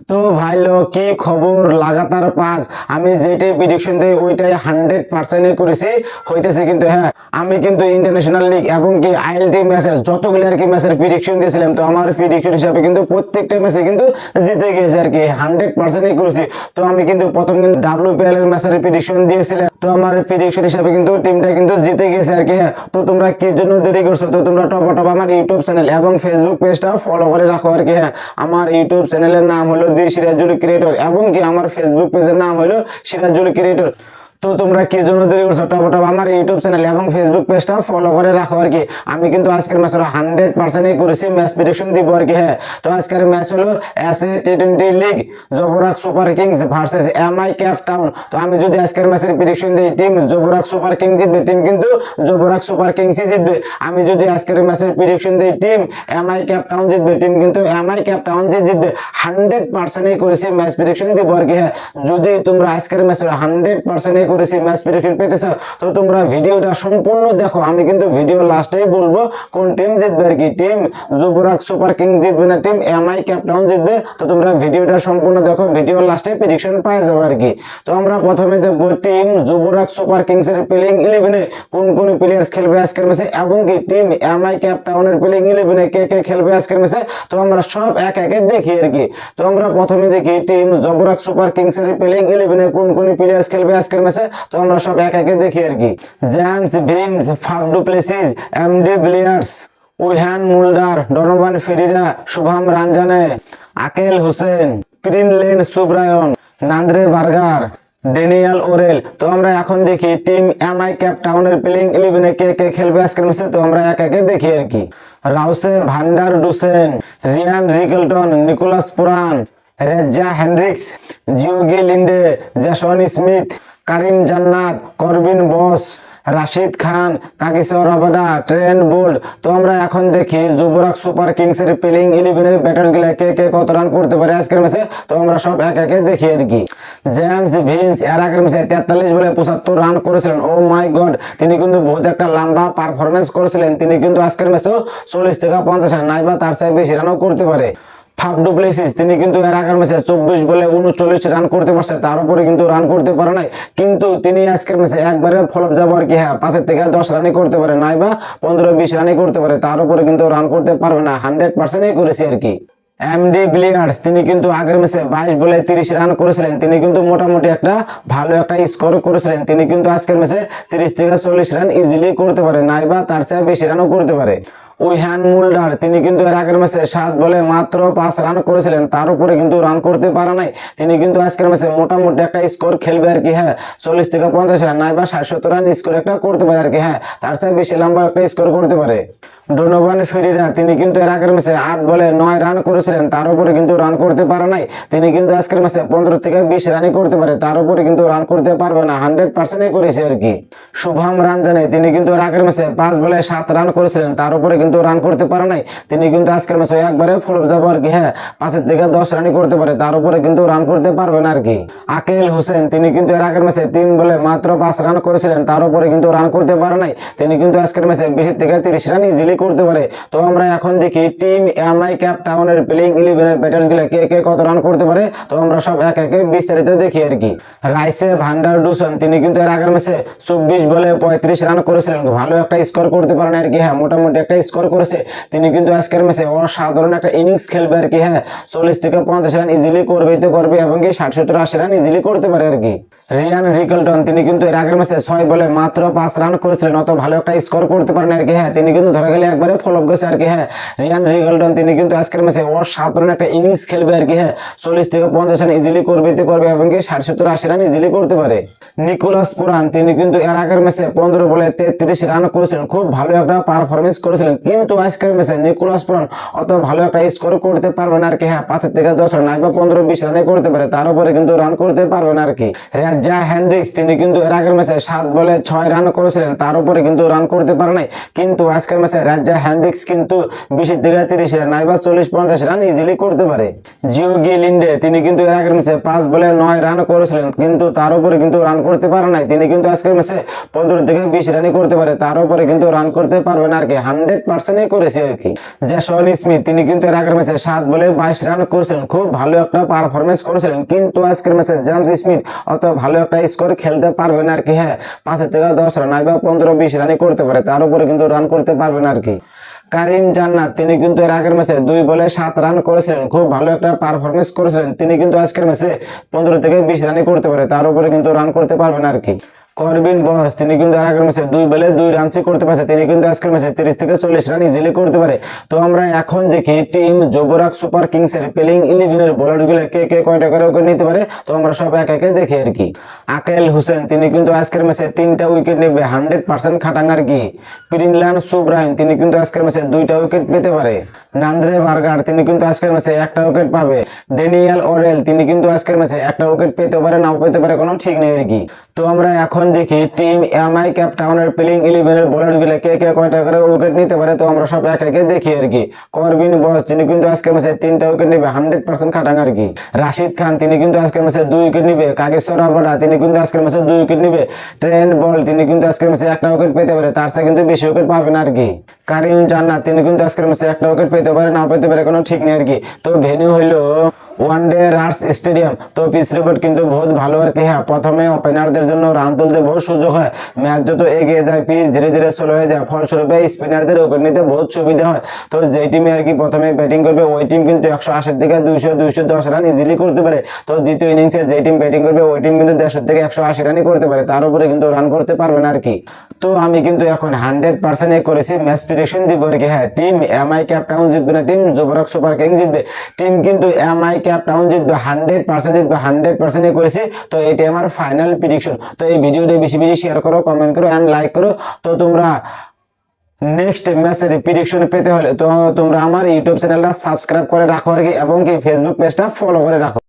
তো ভাই লোক কি খবর, লাগাতার পাঁচ আমি যেটাই প্রেডিকশন দেই ওইটাই 100% করেছি হইতেছে। কিন্তু হ্যাঁ, আমি কিন্তু ইন্টারন্যাশনাল লিগ এবং কি আইএলটি ম্যাচের যতগুলো আর কি ম্যাচের প্রেডিকশন দিয়েছিলাম, তো আমার প্রেডিকশন হিসাবে কিন্তু প্রত্যেকটা ম্যাচে কিন্তু জিতে গেছে আর কি, 100% করেছি। তো আমি কিন্তু প্রথম কিন্তু WPL এর ম্যাচের প্রেডিকশন দিয়েছিলাম, তো আমার প্রেডিকশন হিসাবে কিন্তু টিমটা কিন্তু জিতে গেছে আর কি। হ্যাঁ, তো তোমরা কি জন্য দেরি করছো? তো তোমরা টপ আমার ইউটিউব চ্যানেল এবং ফেসবুক পেজটা ফলো করে রাখো আর কি। হ্যাঁ, আমার ইউটিউব চ্যানেলের নাম হলো দি সিরাজুল ক্রিয়েটর এবং কি আমার ফেসবুক পেজের নাম হলো সিরাজুল ক্রিয়েটর। তো তোমরা কি জন্য দেরি করছো? টপ আমার ইউটিউব চ্যানেল এবং ফেসবুক পেজটা ফলো করে রাখো আর কি। আমি কিন্তু আজকের ম্যাচের 100% করেছি, ম্যাচ প্রেডিকশন দিব আর কি। হ্যাঁ, তো আজকের ম্যাচ হলো এসএ টি20 league Joburg Super Kings versus MI Cape Town. তো আমি যদি আজকের ম্যাচের প্রেডিকশন দিই, টিম জবরাক সুপার কিংস জিতবে, টিম কিন্তু জবরাক সুপার কিংসই জিতবে। আমি যদি আজকের ম্যাচের প্রেডিকশন দিই, টিম এমআই ক্যাপ টাউন জিতবে, টিম কিন্তু এমআই ক্যাপ টাউন জিতবে। 100% করেছি, ম্যাচ প্রেডিকশন দিব আর কি। হ্যাঁ, যদি তোমরা আজকের ম্যাচের 100% করেছি ম্যাচ প্রেডিকশন পেতে চাও, তো তোমরা ভিডিওটা সম্পূর্ণ দেখো। আমি কিন্তু ভিডিও লাস্টেই বলবো কোন টিম জিতবে আর কি, টিম জবরাক সুপার কিংস জিতবে না টিম এমআই ক্যাপ টাউন জিতবে। তো তোমরা ভিডিওটা সম্পূর্ণ দেখো, ভিডিও লাস্টে প্রেডিকশন পাওয়া যাবে আর কি। তো আমরা প্রথমে দেখবো টিম জবরাক সুপার কিংস এর প্লেইং 11-এ কোন কোন প্লেয়ার্স খেলবে আজকের ম্যাচে এবং কি টিম এমআই ক্যাপ টাউনের প্লেইং 11-এ কে কে খেলবে আজকের ম্যাচে। তো আমরা সব এক একে দেখি আর কি। তো আমরা প্রথমে দেখি টিম জবরাক সুপার কিংস এর প্লেইং 11-এ কোন কোন প্লেয়ার্স খেলবে আজকের ম্যাচে। তো আমরা সব এক একে দেখি আর কি। James Vince, Faf du Plessis, এমডি Villiers, Wiaan Mulder, Donovan Ferreira, Shubham Ranjane, Akeal Hosein, Prenelan Subrayen, Nandre Burger, Daniel Worrall. তো আমরা এখন দেখি টিম এমআই ক্যাপ টাউনের প্লেইং 11-এ কে কে খেলবে আজকের ম্যাচে। তো আমরা এক একে দেখি আর কি। Rassie van der Dussen, Ryan Rickelton, Nicholas Pooran, Reeza Hendricks, জিওগি Linde, Jason Smith, Karim Janat, Corbin Bosch, Rashid Khan, Kagiso Rabada, Trent Boult. তো আমরা এখন দেখি জবরাক সুপার কিংস এর প্লেইং 11-এর ব্যাটার্স গুলা কে কে কত রান করতে পারে আজকের ম্যাচে। তো আমরা সব এক একে দেখি আর কি। জেমস ভিন্স এর আগের ম্যাচে 43 বলে 75 রান করেছিলেন। ও মাই গড, তিনি কিন্তু বহুত একটা লম্বা পারফরমেন্স করেছিলেন। তিনি কিন্তু আজকের ম্যাচেও 40 থেকে 50 রান নাইবা তার চেয়ে বেশি রানও করতে পারে। ফাফ ডু প্লেসিস তিনি কিন্তু এর আগের ম্যাচে 24 বলে 39 রান করতে পারছে, তার উপরে কিন্তু রান করতে পারে নাই। কিন্তু তিনি আজকের ম্যাচে একবারে ফলপ যাবো আর কি। হ্যাঁ, 5 থেকে 10 রানই করতে পারে, নাইবা 15-20 রানই করতে পারে, তার উপরে কিন্তু রান করতে পারবে না। 100%ই করেছি আর কি। এমডি ভিলিয়ার্স তিনি কিন্তু আগের ম্যাচে 22 বলে 30 রান করেছিলেন। তিনি কিন্তু মোটামুটি একটা ভালো একটা স্কোর করেছিলেন। তিনি কিন্তু আজকের ম্যাচে 30 থেকে 40 রান ইজিলি করতে পারে, নাইবা তার চেয়ে বেশি রানও করতে পারে। উইহান মুলডার তিনি কিন্তু এর আগের ম্যাচে 7 বলে মাত্র 5 রান করেছিলেন, তার উপরে কিন্তু রান করতে পারে নাই। তিনি কিন্তু আজকের ম্যাচে মোটামুটি একটা স্কোর খেলবে আর কি। হ্যাঁ, 40 থেকে 50 রান নাইবা 60-70 রান স্কোর একটা করতে পারে আর কি। হ্যাঁ, তার চেয়ে বেশি লম্বা একটা স্কোর করতে পারে। ডোনোভান ফেরিরা তিনি কিন্তু এর আগের ম্যাচে 8 বলে 9 রান করেছিলেন, তার উপরে কিন্তু রান করতে পারে নাই। তিনি কিন্তু আজকের ম্যাচে 15 থেকে 20 রানই করতে পারে, তার উপরে কিন্তু রান করতে পারবে না। 100%ই করেছে আর কি। শুভম রাঞ্জানে তিনি কিন্তু এর আগের ম্যাচে 5 বলে 7 রান করেছিলেন, তার উপরে কিন্তু রান করতে পারে নাই। তিনি কিন্তু আজকের ম্যাচে একবারে ফ্লপ যাবো আর কি। হ্যাঁ, 5 থেকে 10 রানই করতে পারে, তার উপরে কিন্তু রান করতে পারবে না আর কি। আকেল হোসেন তিনি কিন্তু এর আগের ম্যাচে 3 বলে মাত্র 5 রান করেছিলেন, তার উপরে কিন্তু রান করতে পারে নাই। তিনি কিন্তু আজকের ম্যাচে 20 থেকে 30 রান ইজিলি করতে পারে। তো আমরা এখন দেখি টিম এমআই ক্যাপ টাউনের প্লেইং 11-এর ব্যাটার্স গুলা কে কে কত রান করতে পারে। তো আমরা সব এক একে বিস্তারিত দেখি আর কি। রাইসে ভান্ডার ডুসন তিনি কিন্তু এর আগের ম্যাচে 24 বলে 35 রান করেছিলেন, ভালো একটা স্কোর করতে পারেন আর কি। হ্যাঁ, মোটামুটি একটা স্কোর করেছে। তিনি কিন্তু আজকের ম্যাচে অসাধারণ একটা ইনিংস খেলবে আর কি। হ্যাঁ, 40 থেকে 50 রান ইজিলি করবে এবং কি 60-70-80 রান ইজিলি করতে পারে আর কি। রিয়ান রিকলটন তিনি কিন্তু এর আগের ম্যাচে 6 বলে মাত্র 5 রান করেছিলেন, অত ভালো একটা স্কোর করতে পারেন আর কি। হ্যাঁ, তিনি কিন্তু ধরা গেলে একবারে ফলপ গেছে আর কি। হ্যাঁ, রিয়ান রিকলটন তিনি কিন্তু আজকের ম্যাচে অসাধারণ একটা ইনিংস খেলবে আর কি। হ্যাঁ, 40 থেকে 50 রান ইজিলি করবে এবং কি 60-70-80 রান ইজিলি করতে পারে। নিকোলাস পুরান তিনি কিন্তু এর আগের ম্যাচে 15 বলে 33 রান করেছিলেন, খুব ভালো একটা পারফরমেন্স করেছিলেন। কিন্তু আজকের ম্যাচে নিকোলাস পুরান অত ভালো একটা স্কোর করতে পারবে না আর কি। হ্যাঁ, 5 থেকে 10 রান নাইবা 15-20 রানে করতে পারে, তার উপরে কিন্তু রান করতে পারবে না আর কি। রেজ্জা হেনরিক্স তিনি কিন্তু এর আগের ম্যাচে 7 বলে 6 রান করেছিলেন, তার উপরে কিন্তু রান করতে পারে নাই। কিন্তু আজকের ম্যাচে রেজ্জা হেনরিক্স কিন্তু 20 থেকে 30 রান নাইবা 40-50 রান ইজিলি করতে পারে। জিওগি লিন্ডে তিনি কিন্তু এর আগের ম্যাচে 5 বলে 9 রান করেছিলেন, কিন্তু তার উপরে কিন্তু রান করতে পারে নাই। তিনি কিন্তু আজকের ম্যাচে 15 থেকে 20 রানই করতে পারে, তার উপরে কিন্তু রান করতে পারবে না আর কি। 100% করেছি আর কি। জেসন স্মিথ তিনি কিন্তু এর আগের ম্যাচে 7 বলে 22 রান করেছিলেন, খুব ভালো একটা পারফরমেন্স করেছিলেন, কিন্তু আজকের ম্যাচে জেমস স্মিথ অত ভালো একটা স্কোর খেলতে পারবে না আর কি। হ্যাঁ, 5 থেকে 10 রান বা 15-20 রানই করতে পারে, তার উপরে কিন্তু রান করতে পারবে না আর কি। কারিম জান্নাত তিনি কিন্তু এর আগের ম্যাচে 2 বলে 7 রান করেছিলেন, খুব ভালো একটা পারফরমেন্স করেছিলেন, তিনি কিন্তু আজকের ম্যাচে 15 থেকে 20 রানই করতে পারে, তার উপরে কিন্তু রান করতে পারবে না আর কি। করবিন বস তিনি কিন্তু এর আগের ম্যাচে 2 বলে 2 রান করতে পারছে, তিনি কিন্তু আজকের ম্যাচে 30 থেকে 40 রান ইজিলি করতে পারে। তো আমরা এখন দেখি টিম যুবরাজ সুপার কিংস এর প্লেইং 11 এর বোলার গুলো কে কে কয়টা করে উইকেট নিতে পারে, তো আমরা সব এক একে দেখি আর কি। আকেল হোসেন তিনি কিন্তু আজকের ম্যাচে 3টা উইকেট নেবে, 100% খাটাং আর কি। প্রিনল্যান্ড সুব্রাইন তিনি কিন্তু আজকের ম্যাচে 2টা উইকেট পেতে পারে। নান্দ্রে বার্গার তিনি কিন্তু আজকের ম্যাচে 1টা উইকেট পাবে। ড্যানিয়েল ওরেল তিনি কিন্তু আজকের ম্যাচে 1টা উইকেট পেতে পারে, নাও পেতে পারে, কোনো ঠিক নেই আর কি। তো আমরা এখন দেখি টিম এমআই ক্যাপ টাউনের প্লেইং 11 এর বোলার গুলো কে কে কয়টা করে উইকেট নিতে পারে, তো আমরা সব এক একে দেখি আর কি। করবিন বস তিনি কিন্তু আজকের ম্যাচে 3টা উইকেট নেবে, 100% খাটাং আর কি। রাশিদ খান তিনি কিন্তু আজকের ম্যাচে 2 উইকেট নেবে। কাগেশ্বর রাবাডা তিনি কিন্তু আজকের ম্যাচে 2 উইকেট নেবে। ট্রেন্ট বল তিনি কিন্তু আজকের ম্যাচে 1টা উইকেট পেতে পারে, তার চেয়ে কিন্তু বেশি উইকেট পাবে না আর কি। কারিম জান্নাত তিনি কিন্তু আজকের ম্যাচে 1টা উইকেট পেতে পারে, নাও পেতে পারে, কোনো ঠিক নেই আর কি। তো ভেন্যু হইলো ওয়ানডে রার্স স্টেডিয়াম। তো পিচ রিপোর্ট কিন্তু বহুত ভালো আর কি। হ্যাঁ, প্রথমে ওপেনারদের জন্য রান তুলতে বহুত সুযোগ হয়, ম্যাচ যত এগিয়ে যায় পিচ ধীরে ধীরে স্লো হয়ে যায়, ফলস্বরূপে স্পিনারদের উইকেট নিতে বহুত সুবিধা হয়। তো যে টিমে আর কি প্রথমে ব্যাটিং করবে ওই টিম কিন্তু 180 থেকে 200-210 রান ইজিলি করতে পারে। তো দ্বিতীয় ইনিংসে যে টিম ব্যাটিং করবে ওই টিম কিন্তু 150 থেকে 180 রানই করতে পারে, তার উপরে কিন্তু রান করতে পারবে না আর কি। তো আমি কিন্তু এখন 100% করেছি ম্যাচ প্রেডিকশন দিব আর কি। হ্যাঁ, টিম এমআই ক্যাপ টাউন জিতবে না টিম যুবরাজ সুপার কিংস জিতবে। টিম কিন্তু এমআই ক্যাপ টাউন জিতবে, 100% জিতবে, 100% করেছি। তো এটি আমার ফাইনাল প্রেডিকশন। তো এই ভিডিওটি বেশি বেশি শেয়ার করো, কমেন্ট করো এন্ড লাইক করো। তো তোমরা নেক্সট ম্যাচের প্রেডিকশন পেতে হলে তো তোমরা আমার ইউটিউব চ্যানেলটা সাবস্ক্রাইব করে রাখো আর কি, এবং কি ফেসবুক পেজটা ফলো করে রাখো।